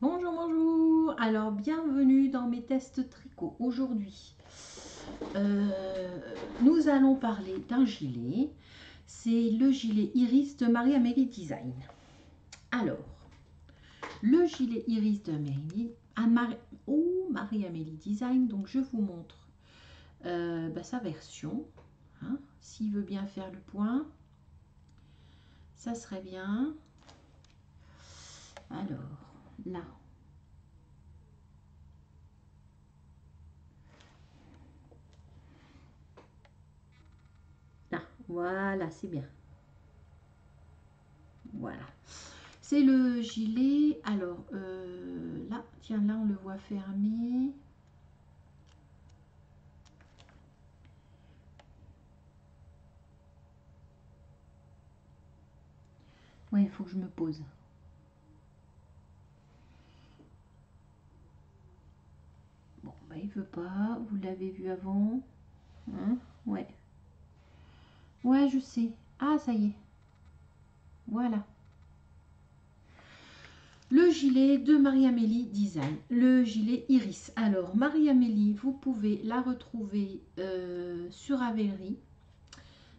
Bonjour, bonjour. Alors, bienvenue dans mes tests tricot. Aujourd'hui, nous allons parler d'un gilet. C'est le gilet Iris de Marie-Amélie Design. Alors, le gilet Iris de Marie-Amélie Design. Donc, je vous montre sa version. Hein. S'il veut bien faire le point, ça serait bien. Alors, là. Là, voilà, c'est bien. Voilà. C'est le gilet. Alors, là, tiens, là, on le voit fermé. Ouais, il faut que je me pose. Bon, bah, il veut pas. Vous l'avez vu avant. Hein? Ouais. Ouais, je sais. Ah, ça y est. Voilà. Le gilet de Marie-Amélie Design. Le gilet Iris. Alors, Marie-Amélie, vous pouvez la retrouver sur Ravelry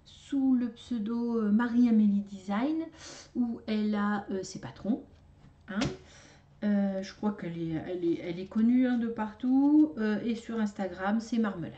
sous le pseudo Marie-Amélie Design, où elle a ses patrons. Hein. Je crois qu'elle est connue de partout. Et sur Instagram, c'est Marmelade.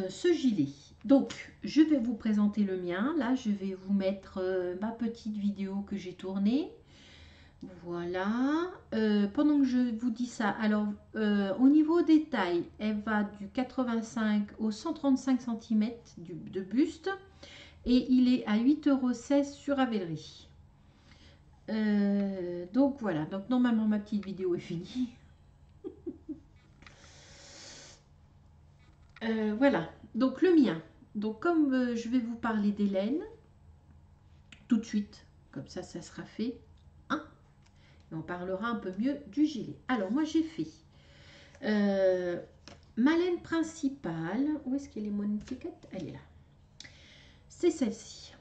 Ce gilet. Donc, je vais vous présenter le mien. Là, je vais vous mettre ma petite vidéo que j'ai tournée. Voilà. Pendant que je vous dis ça, alors, au niveau des tailles, elle va du 85 au 135 cm de buste. Et il est à 8,16 € sur Ravelry. Donc, voilà. Donc, normalement, ma petite vidéo est finie. Voilà, donc le mien. Donc comme je vais vous parler des laines, tout de suite, comme ça sera fait. Hein, et on parlera un peu mieux du gilet. Alors moi j'ai fait ma laine principale. Où est-ce qu'elle est mon étiquette? Elle est là. C'est celle-ci.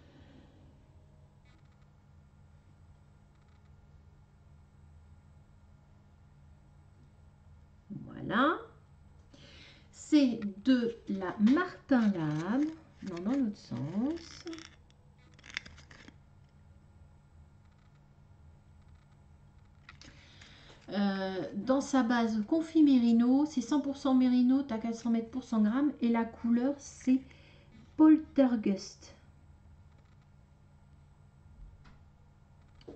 Voilà. C'est de la Martin Lab. Non, dans l'autre sens. Dans sa base confit mérino, c'est 100% mérino, t'as 400 mètres pour 100 grammes et la couleur c'est Poltergust.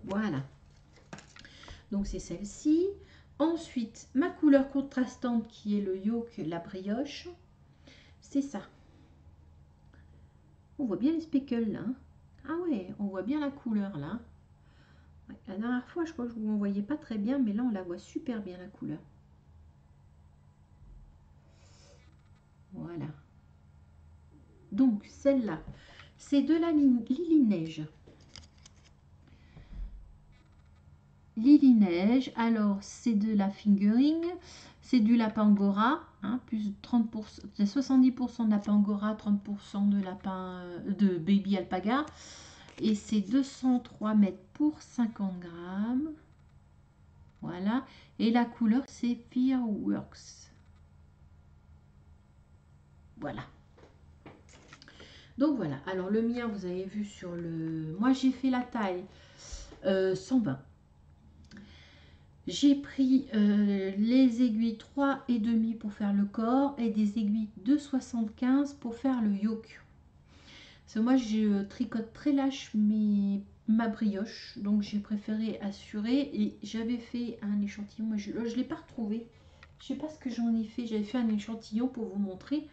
Voilà, donc c'est celle-ci. Ensuite, ma couleur contrastante qui est le yoke, la brioche, c'est ça. On voit bien les speckles là. Hein. Ah ouais, on voit bien la couleur là. Ouais, la dernière fois, je crois que vous ne voyez pas très bien, mais là, on la voit super bien la couleur. Voilà. Donc, celle-là, c'est de la Lily Neige. Lily Neige, alors c'est de la fingering, c'est du lapin angora, hein, plus 30%, 70% de lapin angora, 30% de lapin de baby alpaga. Et c'est 203 mètres pour 50 grammes. Voilà. Et la couleur, c'est Fireworks. Voilà. Donc voilà. Alors le mien, vous avez vu sur le... Moi, j'ai fait la taille 120. J'ai pris les aiguilles 3,5 pour faire le corps et des aiguilles 2,75 pour faire le yoke. Parce que moi, je tricote très lâche ma brioche, donc j'ai préféré assurer. Et j'avais fait un échantillon, moi je ne l'ai pas retrouvé. Je sais pas ce que j'en ai fait. J'avais fait un échantillon pour vous montrer.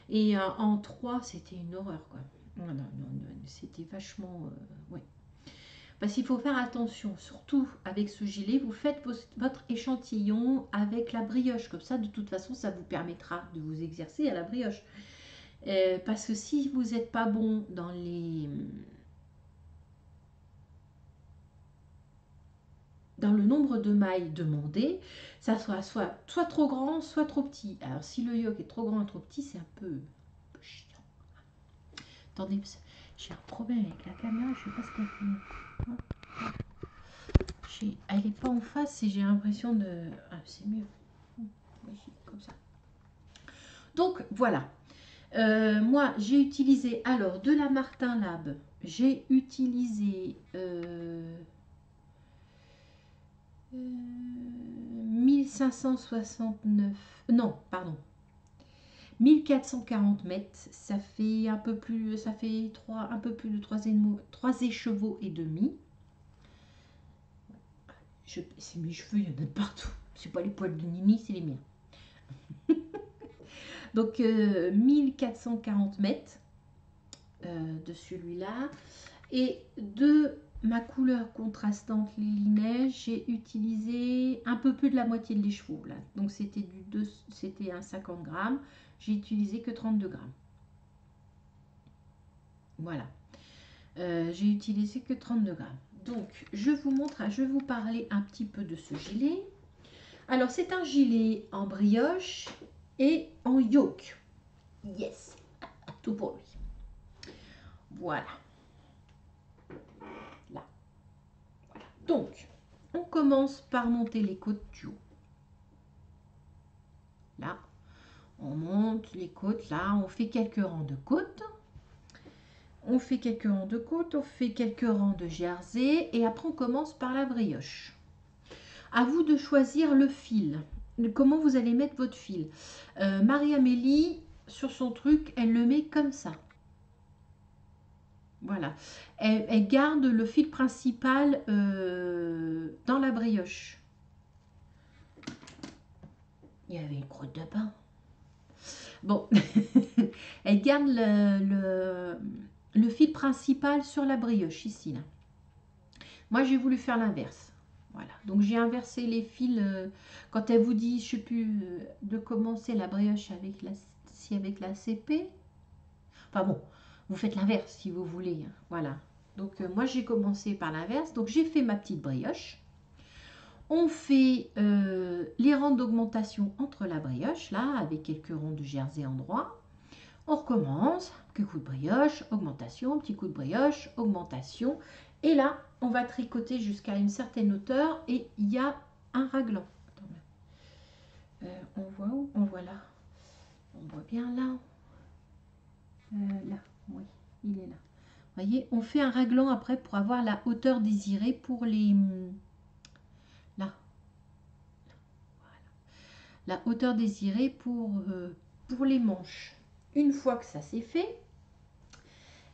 Et en 3, c'était une horreur, quoi. Non, non, non, c'était vachement... ouais. Parce qu'il faut faire attention, surtout avec ce gilet, vous faites votre échantillon avec la brioche. Comme ça, de toute façon, ça vous permettra de vous exercer à la brioche. Parce que si vous n'êtes pas bon dans le nombre de mailles demandées, ça soit trop grand, soit trop petit. Alors si le yoke est trop grand ou trop petit, c'est un peu chiant. Attendez, j'ai un problème avec la caméra, je ne sais pas ce qu'elle fait. Elle n'est pas en face et j'ai l'impression de... Ah, c'est mieux. Comme ça. Donc voilà. Moi, j'ai utilisé alors de la Martin Lab. J'ai utilisé 1569. Non, pardon. 1440 mètres. Ça fait un peu plus. Ça fait un peu plus de 3 écheveaux et demi. C'est mes cheveux, il y en a de partout. C'est pas les poils de Nini, c'est les miens. Donc 1440 mètres de celui-là. Et de ma couleur contrastante Lily Neige, j'ai utilisé un peu plus de la moitié de l'écheveau. Là. Donc c'était un 50 grammes. J'ai utilisé que 32 grammes. Voilà. J'ai utilisé que 32 grammes. Donc je vous montre, je vais vous parler un petit peu de ce gilet. Alors c'est un gilet en brioche et en yoke. Yes, tout pour lui. Voilà. Là. Voilà. Donc, on commence par monter les côtes du haut. Là, on monte les côtes. Là, on fait quelques rangs de côtes. On fait quelques rangs de côtes. On fait quelques rangs de jersey. Et après, on commence par la brioche. À vous de choisir le fil. Comment vous allez mettre votre fil. Marie-Amélie, sur son truc, elle le met comme ça. Voilà. Elle garde le fil principal dans la brioche. Il y avait une croûte de pain. Bon. Elle garde le fil principal sur la brioche, ici. Là. Moi, j'ai voulu faire l'inverse. Voilà. Donc, j'ai inversé les fils. Quand elle vous dit, je ne sais plus, de commencer la brioche avec la CP. Enfin bon. Vous faites l'inverse si vous voulez. Voilà. Donc, moi, j'ai commencé par l'inverse. Donc, j'ai fait ma petite brioche. On fait les rangs d'augmentation entre la brioche, là, avec quelques ronds de jersey en droit. On recommence. Petit coup de brioche, augmentation, petit coup de brioche, augmentation. Et là, on va tricoter jusqu'à une certaine hauteur et il y a un raglan. On voit où? On voit là. On voit bien là. Là. Oui, il est là. Vous voyez, on fait un raglan après pour avoir la hauteur désirée pour les... Là. Voilà. La hauteur désirée pour les manches. Une fois que ça c'est fait,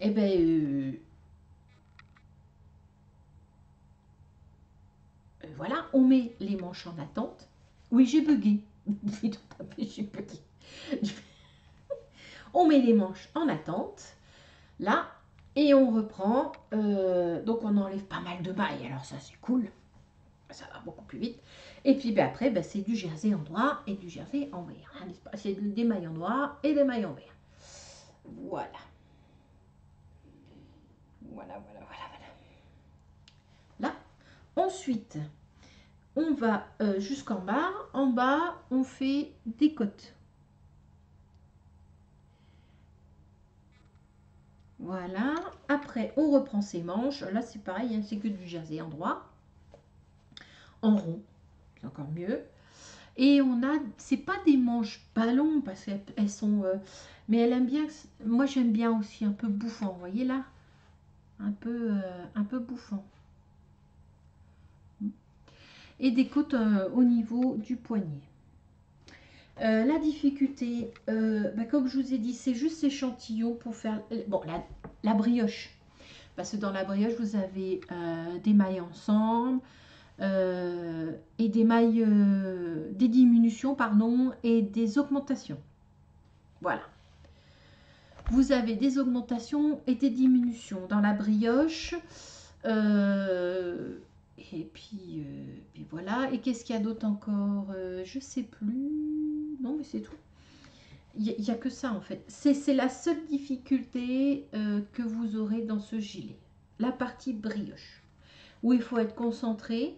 eh ben... voilà, on met les manches en attente. Oui, j'ai bugué. J'ai bugué. On met les manches en attente. Là, et on reprend. Donc, on enlève pas mal de mailles. Alors, ça, c'est cool. Ça va beaucoup plus vite. Et puis, ben, après, ben, c'est du jersey en droit et du jersey en vert. Hein, c'est des mailles en droit et des mailles en vert. Voilà. Voilà. Là, ensuite, on va jusqu'en bas. En bas, on fait des côtes. Voilà. Après, on reprend ses manches. Là, c'est pareil, hein, c'est que du jersey en droit. En rond, c'est encore mieux. Et on a, c'est pas des manches ballons parce qu'elles sont, mais elle aime bien. Moi, j'aime bien aussi un peu bouffant. Vous voyez là, un peu bouffant. Et des côtes au niveau du poignet. La difficulté, comme je vous ai dit, c'est juste échantillon pour faire bon, la brioche. Parce que dans la brioche, vous avez des mailles ensemble et des mailles, des diminutions, pardon, et des augmentations. Voilà. Vous avez des augmentations et des diminutions dans la brioche. Et puis voilà. Et qu'est-ce qu'il y a d'autre encore? Je sais plus. Non, mais c'est tout. Il n'y a que ça en fait. C'est la seule difficulté que vous aurez dans ce gilet. La partie brioche. Où il faut être concentré.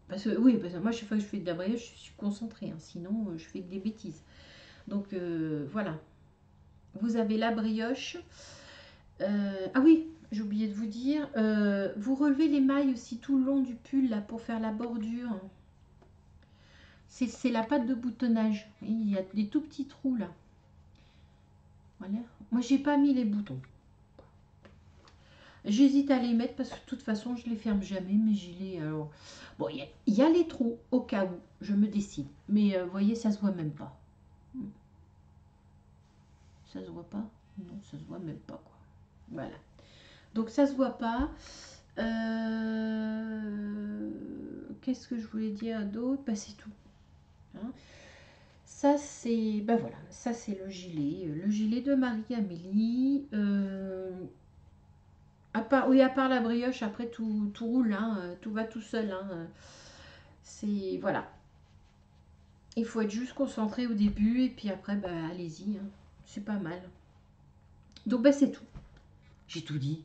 Parce que moi, chaque fois que je fais de la brioche, je suis concentrée. Hein, sinon, je fais que des bêtises. Donc voilà. Vous avez la brioche. Ah oui, j'ai oublié de vous dire. Vous relevez les mailles aussi tout le long du pull là pour faire la bordure. C'est la pâte de boutonnage. Il y a des tout petits trous là. Voilà. Moi, j'ai pas mis les boutons. J'hésite à les mettre parce que de toute façon, je les ferme jamais mes gilets. Alors, bon, il y a les trous au cas où je me décide. Mais vous voyez, ça se voit même pas. Ça se voit pas? Non, ça se voit même pas quoi. Voilà. Donc ça se voit pas. Qu'est-ce que je voulais dire d'autre? Bah, c'est tout. Hein, ça c'est, ben voilà, ça c'est le gilet de Marie-Amélie. Oui, à part la brioche, après tout roule, hein, tout va tout seul. Hein, c'est voilà, il faut être juste concentré au début et puis après, bah, allez-y, hein, c'est pas mal. Donc bah, c'est tout. J'ai tout dit.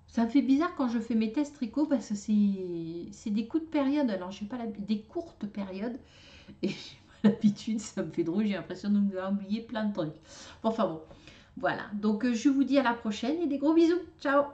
Ça me fait bizarre quand je fais mes tests tricot parce que c'est des coups de période. Alors, j'ai pas des courtes périodes et j'ai pas l'habitude. Ça me fait drôle. J'ai l'impression de me avoir oublié plein de trucs. Enfin bon, voilà. Donc, je vous dis à la prochaine et des gros bisous. Ciao!